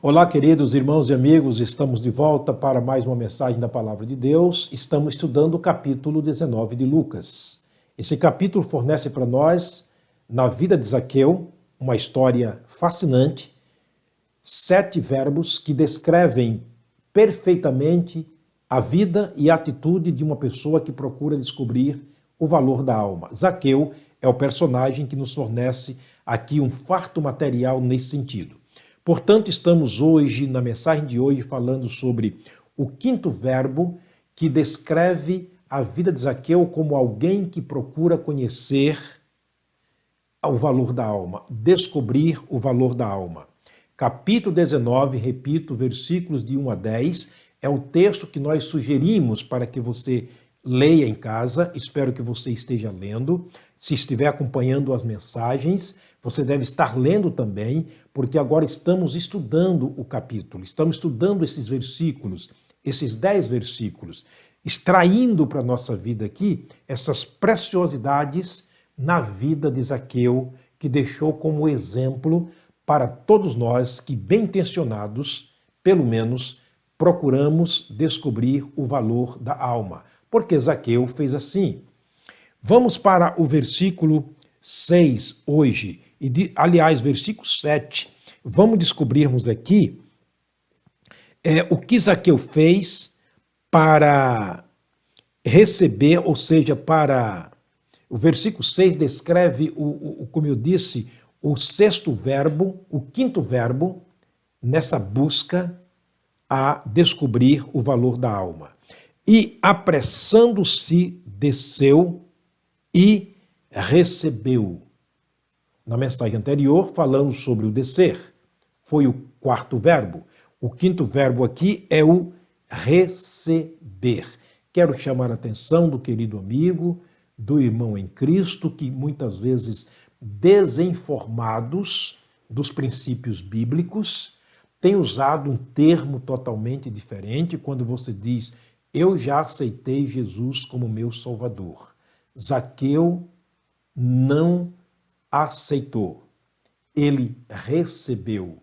Olá, queridos irmãos e amigos, estamos de volta para mais uma mensagem da Palavra de Deus. Estamos estudando o capítulo 19 de Lucas. Esse capítulo fornece para nós, na vida de Zaqueu, uma história fascinante, 7 verbos que descrevem perfeitamente a vida e a atitude de uma pessoa que procura descobrir o valor da alma. Zaqueu é o personagem que nos fornece aqui um farto material nesse sentido. Portanto, estamos hoje, na mensagem de hoje, falando sobre o 5º verbo que descreve a vida de Zaqueu como alguém que procura conhecer o valor da alma, descobrir o valor da alma. Capítulo 19, repito, versículos de 1 a 10, é o texto que nós sugerimos para que você leia em casa. Espero que você esteja lendo. Se estiver acompanhando as mensagens, você deve estar lendo também, porque agora estamos estudando o capítulo, estamos estudando esses versículos, esses 10 versículos, extraindo para a nossa vida aqui essas preciosidades na vida de Zaqueu, que deixou como exemplo para todos nós que, bem intencionados, pelo menos, procuramos descobrir o valor da alma. Porque Zaqueu fez assim. Vamos para o versículo 6 hoje, aliás, versículo 7. Vamos descobrirmos aqui o que Zaqueu fez para receber, ou seja, para... O versículo 6 descreve, como eu disse, o 6º verbo, o 5º verbo, nessa busca a descobrir o valor da alma. E apressando-se, desceu e recebeu. Na mensagem anterior, falamos sobre o descer. Foi o 4º verbo. O 5º verbo aqui é o receber. Quero chamar a atenção do querido amigo, do irmão em Cristo, que muitas vezes, desinformados dos princípios bíblicos, tem usado um termo totalmente diferente quando você diz: eu já aceitei Jesus como meu Salvador. Zaqueu não aceitou, ele recebeu.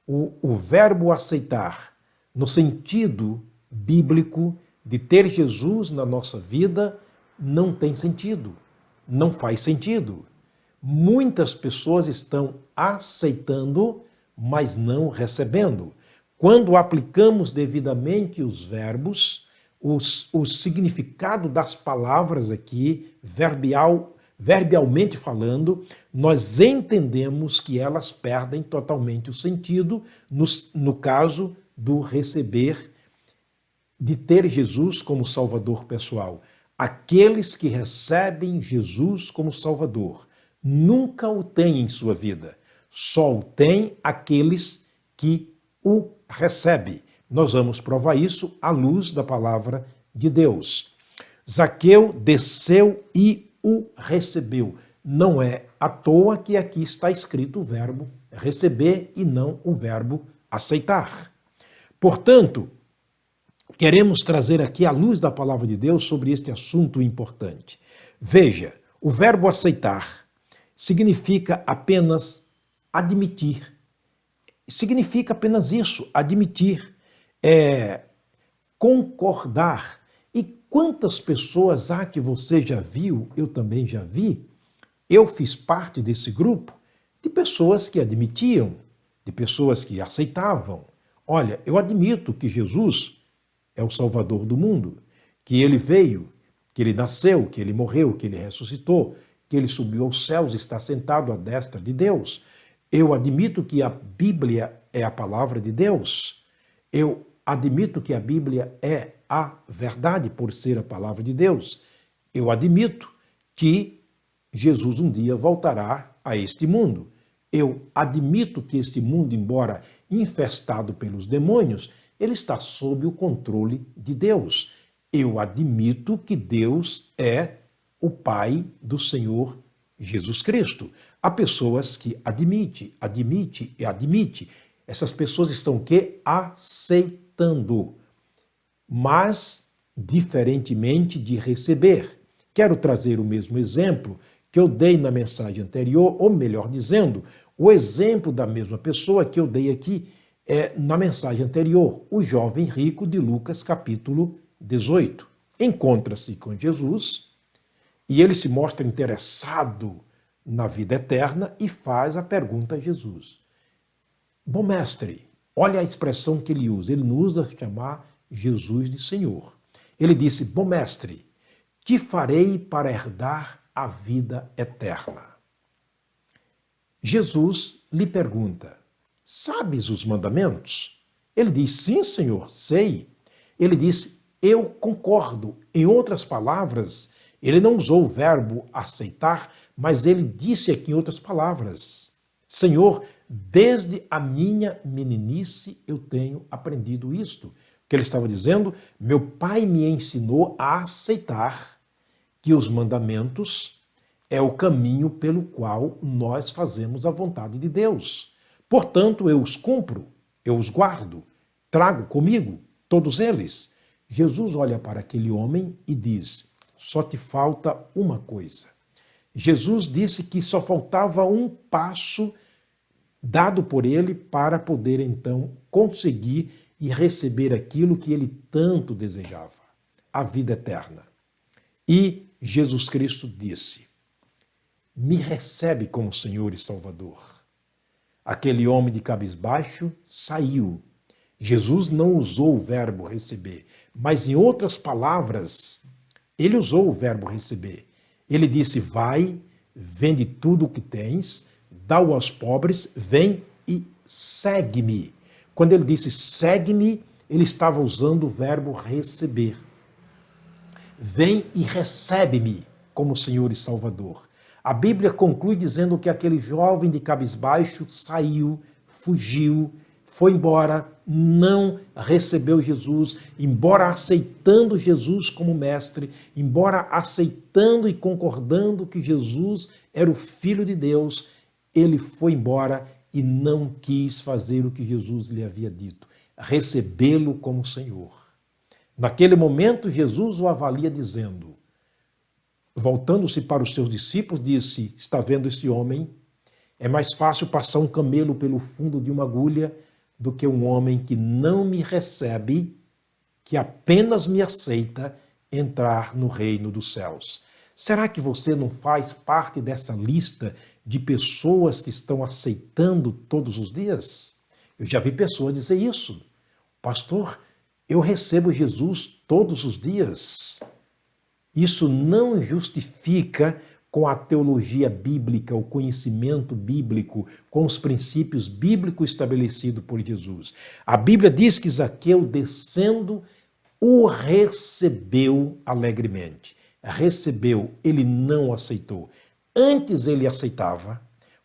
O verbo aceitar, no sentido bíblico de ter Jesus na nossa vida, não tem sentido, não faz sentido. Muitas pessoas estão aceitando, mas não recebendo. Quando aplicamos devidamente os verbos, o significado das palavras aqui, verbalmente falando, nós entendemos que elas perdem totalmente o sentido no caso do receber, de ter Jesus como Salvador pessoal. Aqueles que recebem Jesus como Salvador nunca o têm em sua vida. Só o têm aqueles que o recebem. Nós vamos provar isso à luz da palavra de Deus. Zaqueu desceu e o recebeu. Não é à toa que aqui está escrito o verbo receber e não o verbo aceitar. Portanto, queremos trazer aqui a luz da palavra de Deus sobre este assunto importante. Veja, o verbo aceitar significa apenas admitir. Significa apenas isso, admitir, concordar. E quantas pessoas há que você já viu, eu também já vi, eu fiz parte desse grupo, de pessoas que admitiam, de pessoas que aceitavam. Olha, eu admito que Jesus é o Salvador do mundo, que ele veio, que ele nasceu, que ele morreu, que ele ressuscitou, que ele subiu aos céus e está sentado à destra de Deus. Eu admito que a Bíblia é a palavra de Deus. Eu admito que a Bíblia é a verdade por ser a palavra de Deus. Eu admito que Jesus um dia voltará a este mundo. Eu admito que este mundo, embora infestado pelos demônios, ele está sob o controle de Deus. Eu admito que Deus é o Pai do Senhor Jesus Cristo. Há pessoas que admite. Essas pessoas estão o quê? Aceitando. Mas, diferentemente de receber. Quero trazer o mesmo exemplo que eu dei na mensagem anterior, ou melhor dizendo, o exemplo da mesma pessoa que eu dei aqui na mensagem anterior, o jovem rico de Lucas capítulo 18. Encontra-se com Jesus e ele se mostra interessado na vida eterna e faz a pergunta a Jesus. Bom mestre, olha a expressão que ele usa. Ele não usa chamar Jesus de Senhor. Ele disse, bom mestre, que farei para herdar a vida eterna? Jesus lhe pergunta, sabes os mandamentos? Ele diz, sim, Senhor, sei. Ele disse, eu concordo. Em outras palavras, ele não usou o verbo aceitar, mas ele disse aqui em outras palavras, Senhor, desde a minha meninice eu tenho aprendido isto. O que ele estava dizendo, meu pai me ensinou a aceitar que os mandamentos é o caminho pelo qual nós fazemos a vontade de Deus. Portanto, eu os cumpro, eu os guardo, trago comigo todos eles. Jesus olha para aquele homem e diz, só te falta uma coisa. Jesus disse que só faltava um passo dado por ele para poder então conseguir e receber aquilo que ele tanto desejava, a vida eterna. E Jesus Cristo disse, me recebe como Senhor e Salvador. Aquele homem de cabisbaixo saiu. Jesus não usou o verbo receber, mas em outras palavras, ele usou o verbo receber. Ele disse, vai, vende tudo o que tens, dá-o aos pobres, vem e segue-me. Quando ele disse segue-me, ele estava usando o verbo receber. Vem e recebe-me como Senhor e Salvador. A Bíblia conclui dizendo que aquele jovem de cabisbaixo saiu, fugiu, foi embora, não recebeu Jesus, embora aceitando Jesus como mestre, embora aceitando e concordando que Jesus era o Filho de Deus, ele foi embora e não quis fazer o que Jesus lhe havia dito, recebê-lo como Senhor. Naquele momento, Jesus o avalia dizendo, voltando-se para os seus discípulos, disse, está vendo esse homem? É mais fácil passar um camelo pelo fundo de uma agulha do que um homem que não me recebe, que apenas me aceita entrar no reino dos céus. Será que você não faz parte dessa lista de pessoas que estão aceitando todos os dias? Eu já vi pessoas dizer isso. Pastor, eu recebo Jesus todos os dias. Isso não justifica com a teologia bíblica, o conhecimento bíblico, com os princípios bíblicos estabelecidos por Jesus. A Bíblia diz que Zaqueu, descendo, o recebeu alegremente. Recebeu, ele não aceitou. Antes ele aceitava,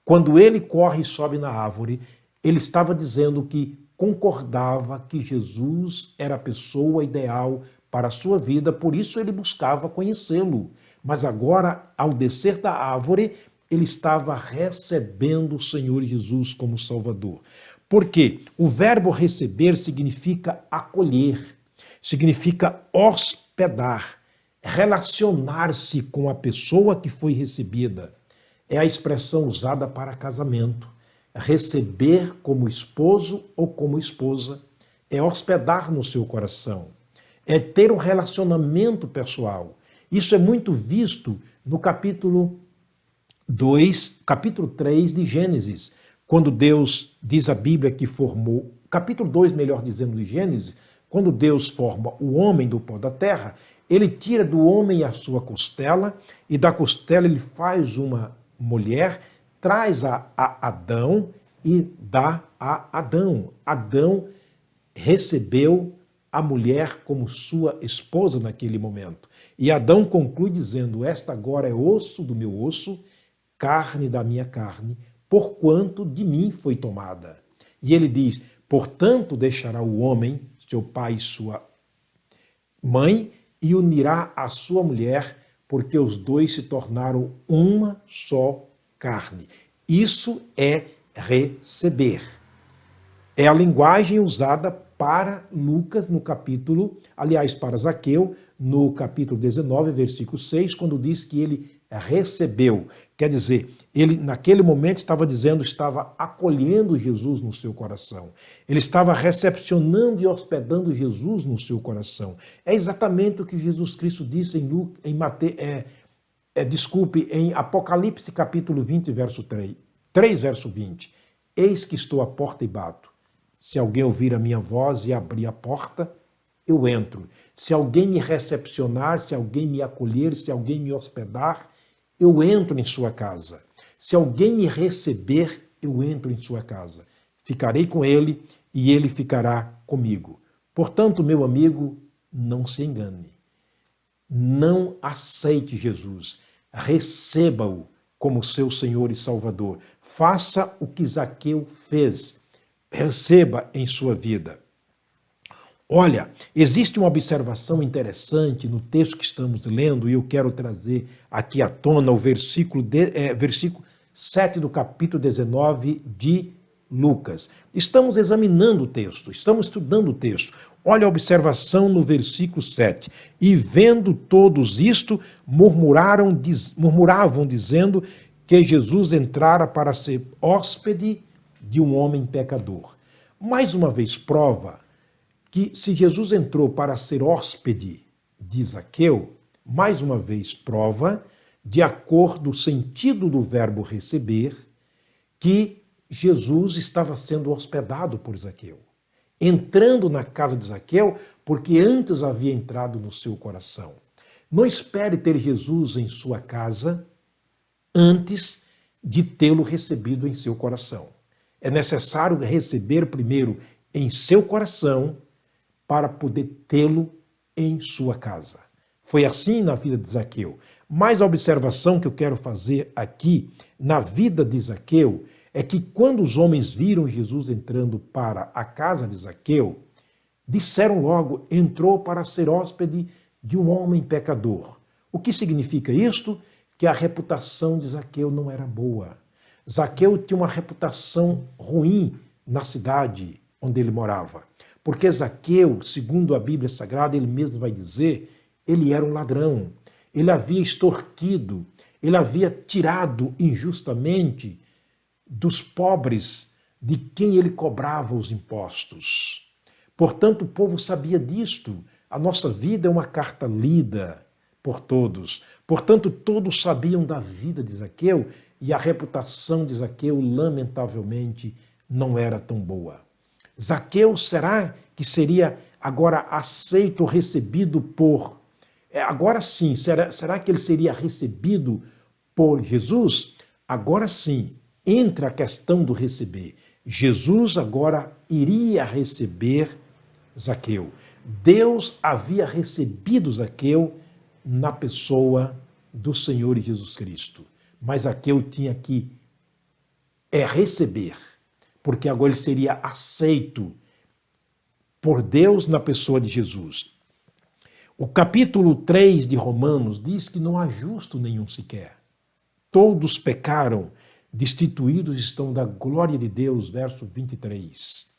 quando ele corre e sobe na árvore, ele estava dizendo que concordava que Jesus era a pessoa ideal para a sua vida, por isso ele buscava conhecê-lo. Mas agora, ao descer da árvore, ele estava recebendo o Senhor Jesus como Salvador. Porque o verbo receber significa acolher, significa hospedar, relacionar-se com a pessoa que foi recebida. É a expressão usada para casamento. Receber como esposo ou como esposa é hospedar no seu coração, é ter um relacionamento pessoal. Isso é muito visto no capítulo 2, capítulo 3 de Gênesis, quando Deus, diz a Bíblia que formou, capítulo 2, melhor dizendo, de Gênesis, quando Deus forma o homem do pó da terra, ele tira do homem a sua costela e da costela ele faz uma mulher, traz a Adão e dá a Adão. Adão recebeu a mulher como sua esposa naquele momento. E Adão conclui dizendo, esta agora é osso do meu osso, carne da minha carne, porquanto de mim foi tomada. E ele diz, portanto deixará o homem, seu pai e sua mãe, e unirá a sua mulher, porque os dois se tornaram uma só carne. Isso é receber. É a linguagem usada para Lucas no capítulo, aliás, para Zaqueu, no capítulo 19, versículo 6, quando diz que ele recebeu. Quer dizer, ele naquele momento estava acolhendo Jesus no seu coração. Ele estava recepcionando e hospedando Jesus no seu coração. É exatamente o que Jesus Cristo disse em Apocalipse capítulo 20, verso 3, verso 20. Eis que estou à porta e bato. Se alguém ouvir a minha voz e abrir a porta, eu entro. Se alguém me recepcionar, se alguém me acolher, se alguém me hospedar, eu entro em sua casa. Se alguém me receber, eu entro em sua casa. Ficarei com ele e ele ficará comigo. Portanto, meu amigo, não se engane. Não aceite Jesus. Receba-o como seu Senhor e Salvador. Faça o que Zaqueu fez. Receba em sua vida. Olha, existe uma observação interessante no texto que estamos lendo e eu quero trazer aqui à tona o versículo 7 do capítulo 19 de Lucas. Estamos examinando o texto, estamos estudando o texto. Olha a observação no versículo 7. E vendo todos isto, murmuravam dizendo que Jesus entrara para ser hóspede de um homem pecador. Mais uma vez prova que se Jesus entrou para ser hóspede de Zaqueu, mais uma vez prova, de acordo com o sentido do verbo receber, que Jesus estava sendo hospedado por Zaqueu. Entrando na casa de Zaqueu, porque antes havia entrado no seu coração. Não espere ter Jesus em sua casa antes de tê-lo recebido em seu coração. É necessário receber primeiro em seu coração para poder tê-lo em sua casa. Foi assim na vida de Zaqueu. Mas a observação que eu quero fazer aqui na vida de Zaqueu é que quando os homens viram Jesus entrando para a casa de Zaqueu, disseram logo, entrou para ser hóspede de um homem pecador. O que significa isto? Que a reputação de Zaqueu não era boa. Zaqueu tinha uma reputação ruim na cidade onde ele morava. Porque Zaqueu, segundo a Bíblia Sagrada, ele mesmo vai dizer, ele era um ladrão. Ele havia extorquido, ele havia tirado injustamente dos pobres de quem ele cobrava os impostos. Portanto, o povo sabia disto. A nossa vida é uma carta lida por todos. Portanto, todos sabiam da vida de Zaqueu e a reputação de Zaqueu, lamentavelmente, não era tão boa. Zaqueu, será que seria agora aceito ou recebido por... Agora sim, será que ele seria recebido por Jesus? Agora sim, entra a questão do receber. Jesus agora iria receber Zaqueu. Deus havia recebido Zaqueu na pessoa do Senhor Jesus Cristo. Mas Zaqueu tinha que receber, porque agora ele seria aceito por Deus na pessoa de Jesus. O capítulo 3 de Romanos diz que não há justo nenhum sequer. Todos pecaram, destituídos estão da glória de Deus, verso 23.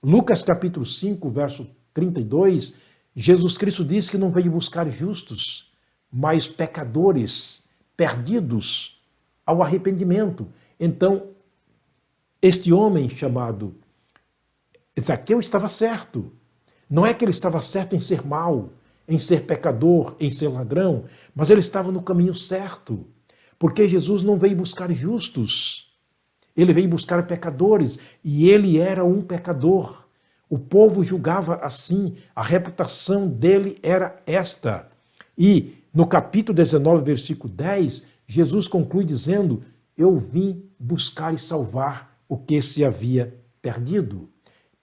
Lucas capítulo 5, verso 32, Jesus Cristo diz que não veio buscar justos, mas pecadores, perdidos ao arrependimento. Então, este homem chamado Zaqueu estava certo. Não é que ele estava certo em ser mau, em ser pecador, em ser ladrão, mas ele estava no caminho certo. Porque Jesus não veio buscar justos, ele veio buscar pecadores, e ele era um pecador. O povo julgava assim, a reputação dele era esta. E no capítulo 19, versículo 10, Jesus conclui dizendo, eu vim buscar e salvar o que se havia perdido.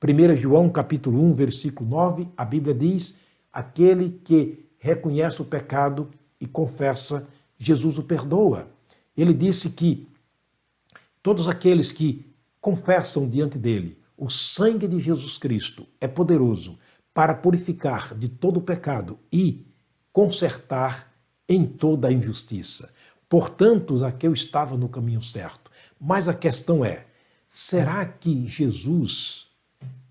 1 João capítulo 1, versículo 9, a Bíblia diz, aquele que reconhece o pecado e confessa, Jesus o perdoa. Ele disse que todos aqueles que confessam diante dele, o sangue de Jesus Cristo é poderoso para purificar de todo o pecado e consertar em toda a injustiça. Portanto, Zaqueu estava no caminho certo. Mas a questão é, será que Jesus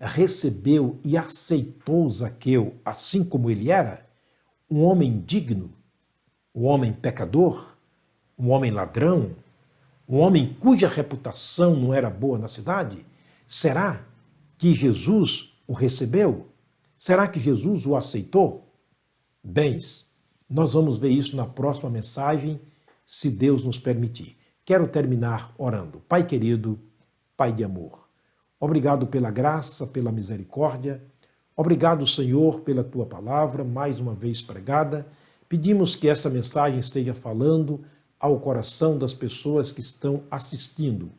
recebeu e aceitou Zaqueu assim como ele era? Um homem digno? Um homem pecador? um homem ladrão, um homem cuja reputação não era boa na cidade? Será que Jesus o recebeu? Será que Jesus o aceitou? Bens, nós vamos ver isso na próxima mensagem, se Deus nos permitir. Quero terminar orando. Pai querido, Pai de amor, obrigado pela graça, pela misericórdia. Obrigado, Senhor, pela tua palavra, mais uma vez pregada. Pedimos que essa mensagem esteja falando ao coração das pessoas que estão assistindo.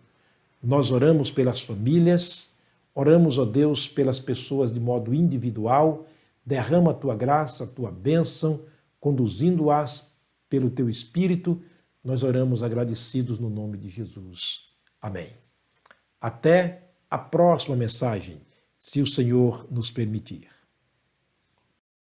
Nós oramos pelas famílias, oramos, ó Deus, pelas pessoas de modo individual. Derrama a tua graça, a tua bênção, conduzindo-as pelo teu Espírito. Nós oramos agradecidos no nome de Jesus. Amém. Até a próxima mensagem, se o Senhor nos permitir.